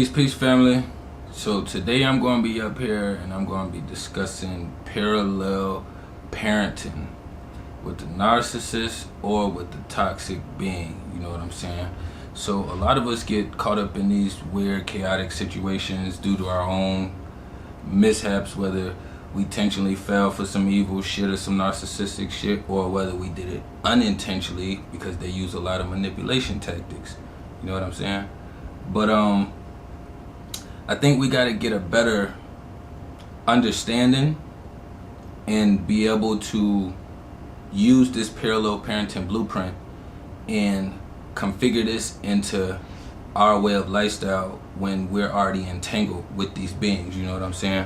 Peace, family. So today I'm going to be up here and I'm going to be discussing parallel parenting with the narcissist or with the toxic being. You know what I'm saying? So a lot of us get caught up in these weird, chaotic situations due to our own mishaps, whether we intentionally fell for some evil shit or some narcissistic shit, or whether we did it unintentionally because they use a lot of manipulation tactics. You know what I'm saying? But I think we got to get a better understanding and be able to use this parallel parenting blueprint and configure this into our way of lifestyle when we're already entangled with these beings. You know what I'm saying?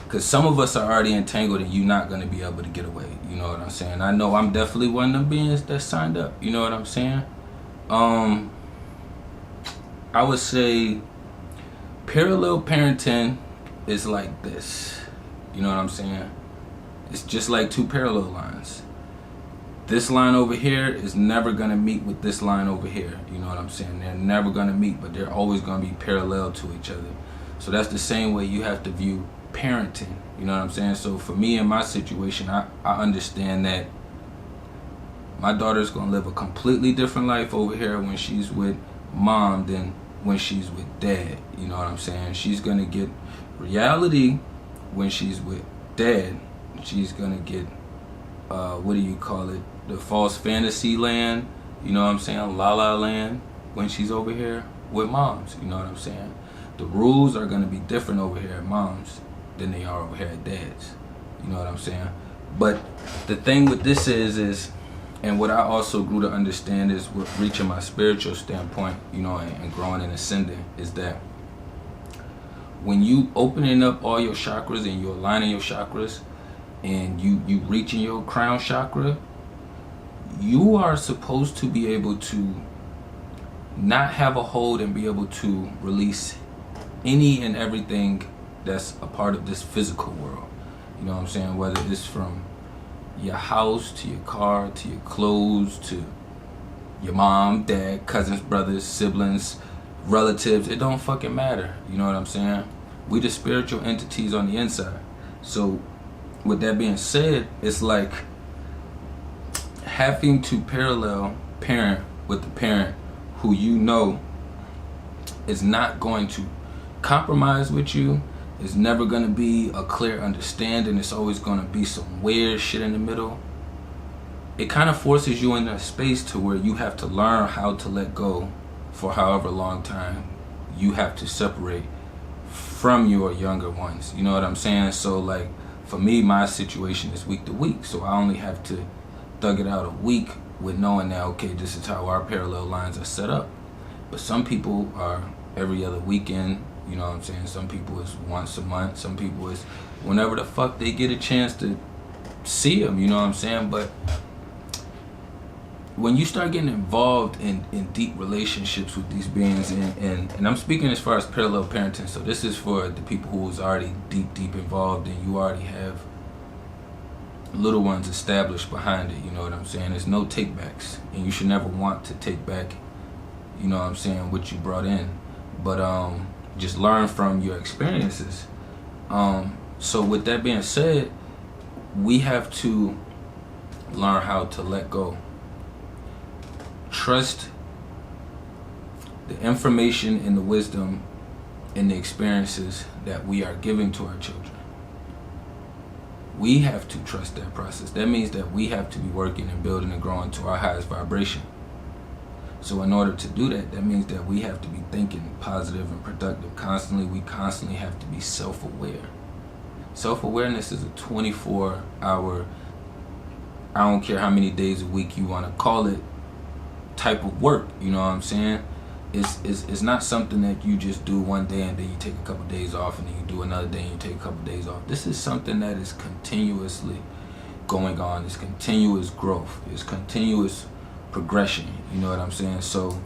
Because some of us are already entangled and you're not going to be able to get away. You know what I'm saying? I know I'm definitely one of them beings that signed up. You know what I'm saying? I would say parallel parenting is like this. You know what I'm saying? It's just like two parallel lines. This line over here is never going to meet with this line over here. You know what I'm saying? They're never going to meet, but they're always going to be parallel to each other. So that's the same way you have to view parenting. You know what I'm saying? So for me in my situation, I understand that my daughter's going to live a completely different life over here when she's with mom than when she's with dad. You know what I'm saying? She's going to get reality when she's with dad. She's going to get what do you call it, the false fantasy land, you know what I'm saying, la la land, when she's over here with moms. You know what I'm saying? The rules are going to be different over here at moms than they are over here at dads. You know what I'm saying? But the thing with this is and what I also grew to understand is with reaching my spiritual standpoint, you know, and growing and ascending, is that when you opening up all your chakras and you aligning your chakras and you reaching your crown chakra, you are supposed to be able to not have a hold and be able to release any and everything that's a part of this physical world. You know what I'm saying? Whether it's from your house to your car to your clothes to your mom, dad, cousins, brothers, siblings, relatives, it don't fucking matter. You know what I'm saying? We the spiritual entities on the inside. So with that being said, it's like having to parallel parent with the parent who you know is not going to compromise with you. It's never going to be a clear understanding. It's always going to be some weird shit in the middle. It kind of forces you in a space to where you have to learn how to let go for however long time you have to separate from your younger ones. You know what I'm saying? So like for me, my situation is week to week. So I only have to thug it out a week with knowing that, okay, this is how our parallel lines are set up. But some people are every other weekend. You know what I'm saying? Some people is once a month. Some people is whenever the fuck they get a chance to see them. You know what I'm saying? But when you start getting involved in deep relationships with these beings, and I'm speaking as far as parallel parenting, so this is for the people who is already deep involved and you already have little ones established behind it. You know what I'm saying? There's no takebacks, and you should never want to take back, you know what I'm saying, what you brought in. But just learn from your experiences. So with that being said, we have to learn how to let go. Trust the information and the wisdom and the experiences that we are giving to our children. We have to trust that process. That means that we have to be working and building and growing to our highest vibration. So in order to do that, that means that we have to be thinking positive and productive constantly. We constantly have to be self-aware. Self-awareness is a 24-hour, I don't care how many days a week you want to call it, type of work. You know what I'm saying? It's not something that you just do one day and then you take a couple days off and then you do another day and you take a couple days off. This is something that is continuously going on. It's continuous growth. It's continuous progression. You know what I'm saying? So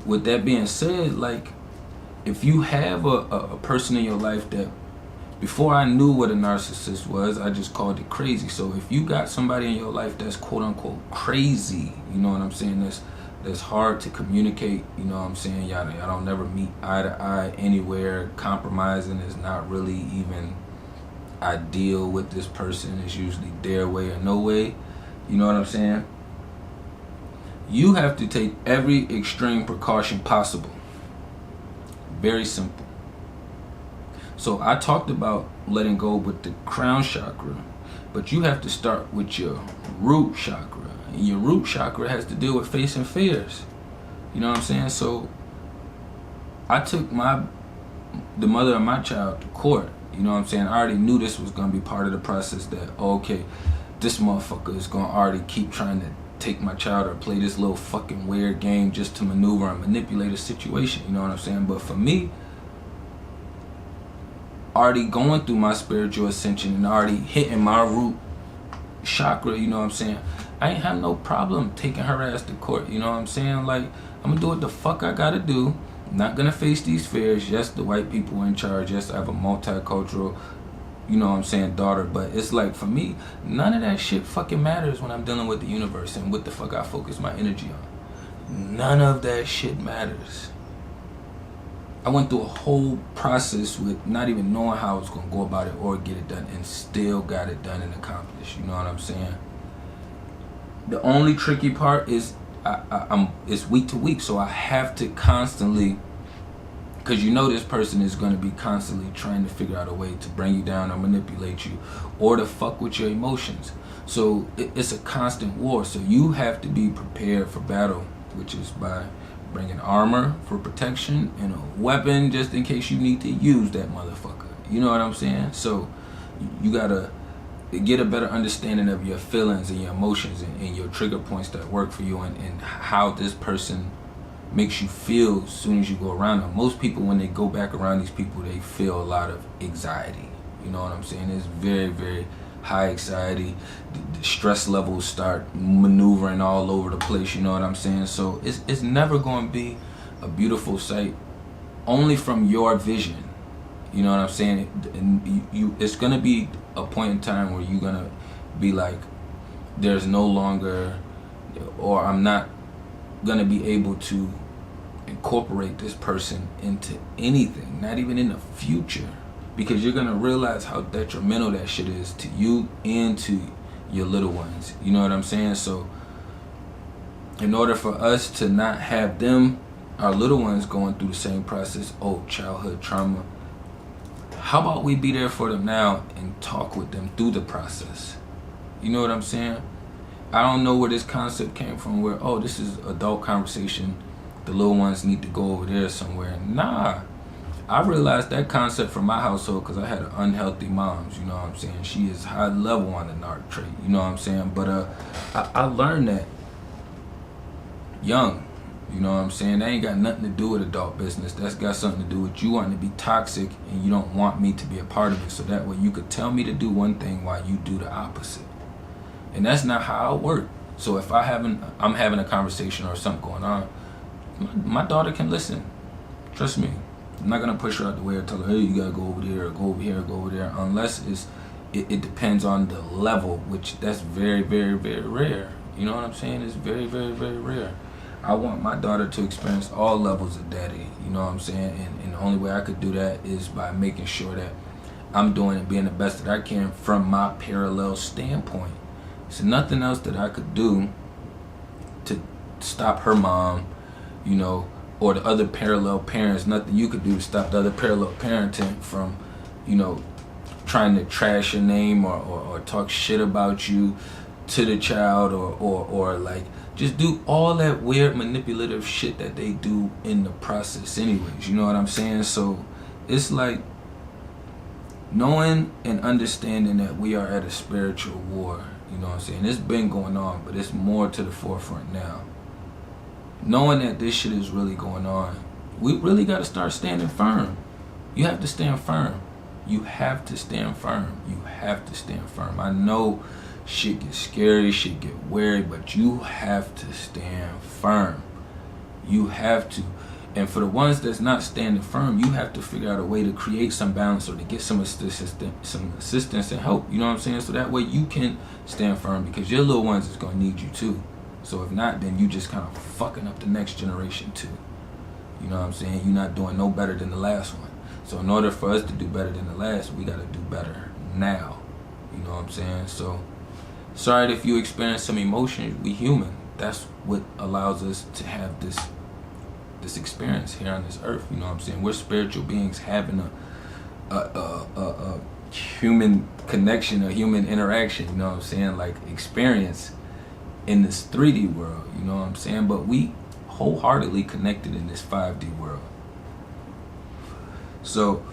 with that being said, like if you have a person in your life that, before I knew what a narcissist was, I just called it crazy. So if you got somebody in your life that's quote unquote crazy, you know what I'm saying, that's that's hard to communicate. You know what I'm saying? Y'all don't never meet eye to eye anywhere. Compromising is not really even ideal with this person. It's usually their way or no way. You know what I'm saying? You have to take every extreme precaution possible. Very simple. So I talked about letting go with the crown chakra, but you have to start with your root chakra. And your root chakra has to deal with facing fears. You know what I'm saying? So I took the mother of my child to court. You know what I'm saying? I already knew this was going to be part of the process, that, okay, this motherfucker is going to already keep trying to take my child or play this little fucking weird game just to maneuver and manipulate a situation. You know what I'm saying? But for me, already going through my spiritual ascension and already hitting my root chakra, you know what I'm saying, I ain't have no problem taking her ass to court. You know what I'm saying? Like, I'm gonna do what the fuck I gotta do. I'm not gonna face these fears. Yes, the white people in charge. Yes, I have a multicultural, you know what I'm saying, daughter. But it's like, for me, none of that shit fucking matters when I'm dealing with the universe and what the fuck I focus my energy on. None of that shit matters. I went through a whole process with not even knowing how I was going to go about it or get it done, and still got it done and accomplished. You know what I'm saying? The only tricky part is it's week to week, so I have to constantly, because you know this person is going to be constantly trying to figure out a way to bring you down or manipulate you or to fuck with your emotions. So it's a constant war. So you have to be prepared for battle, which is by bringing armor for protection and a weapon just in case you need to use that motherfucker. You know what I'm saying? So you gotta get a better understanding of your feelings and your emotions and your trigger points that work for you, and how this person makes you feel as soon as you go around them. Most people, when they go back around these people, they feel a lot of anxiety. You know what I'm saying? It's very, very high anxiety. The stress levels start maneuvering all over the place. You know what I'm saying? So it's never going to be a beautiful sight, only from your vision. You know what I'm saying? And it's going to be a point in time where you're going to be like, there's no longer, or I'm not going to be able to incorporate this person into anything, not even in the future. Because you're going to realize how detrimental that shit is to you and to your little ones. You know what I'm saying? So in order for us to not have them, our little ones, going through the same process, childhood trauma, how about we be there for them now and talk with them through the process? You know what I'm saying? I don't know where this concept came from, where, this is adult conversation, the little ones need to go over there somewhere. Nah. I realized that concept from my household because I had unhealthy moms, you know what I'm saying? She is high level on the narc trait, you know what I'm saying? But I learned that young, you know what I'm saying? That ain't got nothing to do with adult business. That's got something to do with you wanting to be toxic and you don't want me to be a part of it. So that way you could tell me to do one thing while you do the opposite. And that's not how I work. So if I'm having a conversation or something going on, my daughter can listen. Trust me. I'm not gonna push her out the way or tell her, hey, you gotta go over there or go over here or go over there, unless it depends on the level, which that's very, very, very rare. You know what I'm saying? It's very, very, very rare. I want my daughter to experience all levels of daddy, you know what I'm saying? And the only way I could do that is by making sure that I'm doing and being the best that I can from my parallel standpoint. So nothing else that I could do to stop her mom, you know, or the other parallel parents, nothing you could do to stop the other parallel parenting from, you know, trying to trash your name or talk shit about you to the child or like just do all that weird manipulative shit that they do in the process anyways. You know what I'm saying? So it's like knowing and understanding that we are at a spiritual war. You know what I'm saying? It's been going on, but it's more to the forefront now. Knowing that this shit is really going on, we really got to start standing firm. You have to stand firm. You have to stand firm. You have to stand firm. I know shit gets scary, shit get wary, but you have to stand firm. You have to. And for the ones that's not standing firm, you have to figure out a way to create some balance or to get some assistance and help. You know what I'm saying? So that way you can stand firm, because your little ones is going to need you too. So if not, then you just kind of fucking up the next generation too. You know what I'm saying? You're not doing no better than the last one. So in order for us to do better than the last, we got to do better now. You know what I'm saying? So sorry if you experience some emotions. We human. That's what allows us to have this experience here on this earth. You know what I'm saying? We're spiritual beings having a human connection, a human interaction. You know what I'm saying? Like experience in this 3D world. You know what I'm saying? But we wholeheartedly connected in this 5D world. So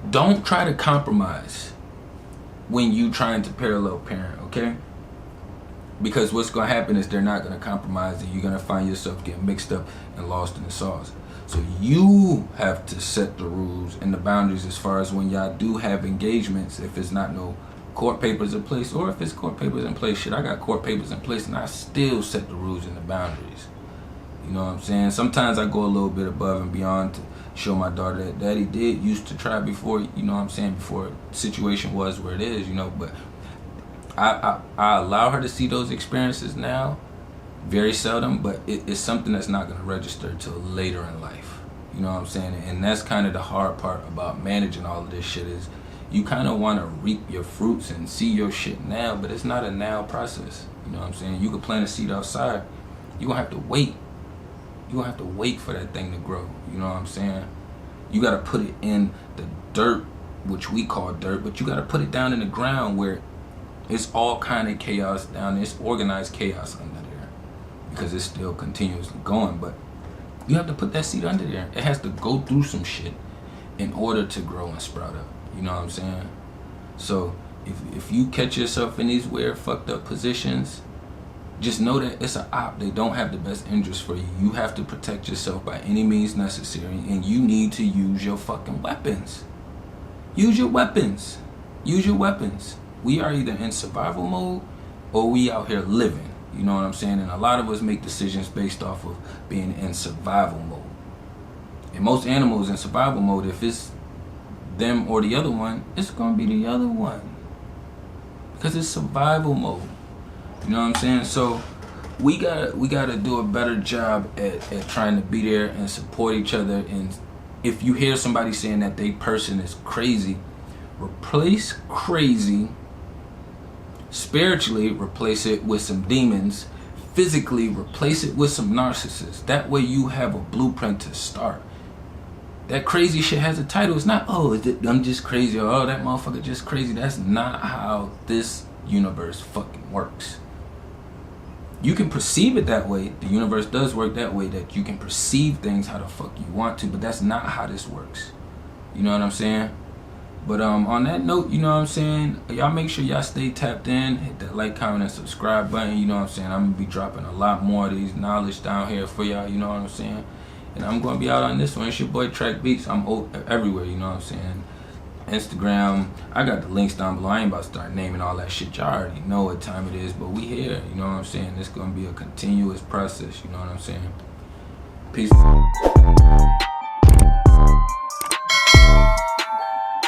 don't try to compromise when you trying to parallel parent, okay? Because what's going to happen is they're not going to compromise, and you're going to find yourself getting mixed up and lost in the sauce. So you have to set the rules and the boundaries as far as when y'all do have engagements. If it's not no court papers in place, or if it's court papers in place, shit, I got court papers in place and I still set the rules and the boundaries. You know what I'm saying? Sometimes I go a little bit above and beyond to show my daughter that daddy did used to try before, you know what I'm saying, before the situation was where it is, you know, but I allow her to see those experiences now, very seldom, but it's something that's not going to register till later in life. You know what I'm saying? And that's kind of the hard part about managing all of this shit is you kind of want to reap your fruits and see your shit now, but it's not a now process. You know what I'm saying? You could plant a seed outside. You're going to have to wait. You're going to have to wait for that thing to grow. You know what I'm saying? You got to put it in the dirt, which we call dirt, but you got to put it down in the ground where it's all kind of chaos down there. It's organized chaos under there because it's still continuously going. But you have to put that seed under there. It has to go through some shit in order to grow and sprout up. You know what I'm saying? So if you catch yourself in these weird fucked up positions, just know that it's an op. They don't have the best interest for you. You have to protect yourself by any means necessary, and you need to use your fucking weapons. Use your weapons. Use your weapons. We are either in survival mode or we out here living. You know what I'm saying? And a lot of us make decisions based off of being in survival mode. And most animals in survival mode, if it's them or the other one, it's gonna be the other one. Because it's survival mode. You know what I'm saying? So we gotta do a better job at trying to be there and support each other. And if you hear somebody saying that they person is crazy, replace crazy spiritually, replace it with some demons. Physically, replace it with some narcissists. That way you have a blueprint to start. That crazy shit has a title. It's not, oh, I'm just crazy, or oh, that motherfucker just crazy. That's not how this universe fucking works. You can perceive it that way. The universe does work that way, that you can perceive things how the fuck you want to, but that's not how this works. You know what I'm saying? But on that note, you know what I'm saying, y'all make sure y'all stay tapped in, hit that like, comment, and subscribe button. You know what I'm saying? I'm gonna be dropping a lot more of these knowledge down here for y'all. You know what I'm saying? And I'm gonna be out on this one. It's your boy TrakBeatz. I'm everywhere. You know what I'm saying? Instagram. I got the links down below. I ain't about to start naming all that shit. Y'all already know what time it is, but we here. You know what I'm saying? It's gonna be a continuous process. You know what I'm saying? Peace.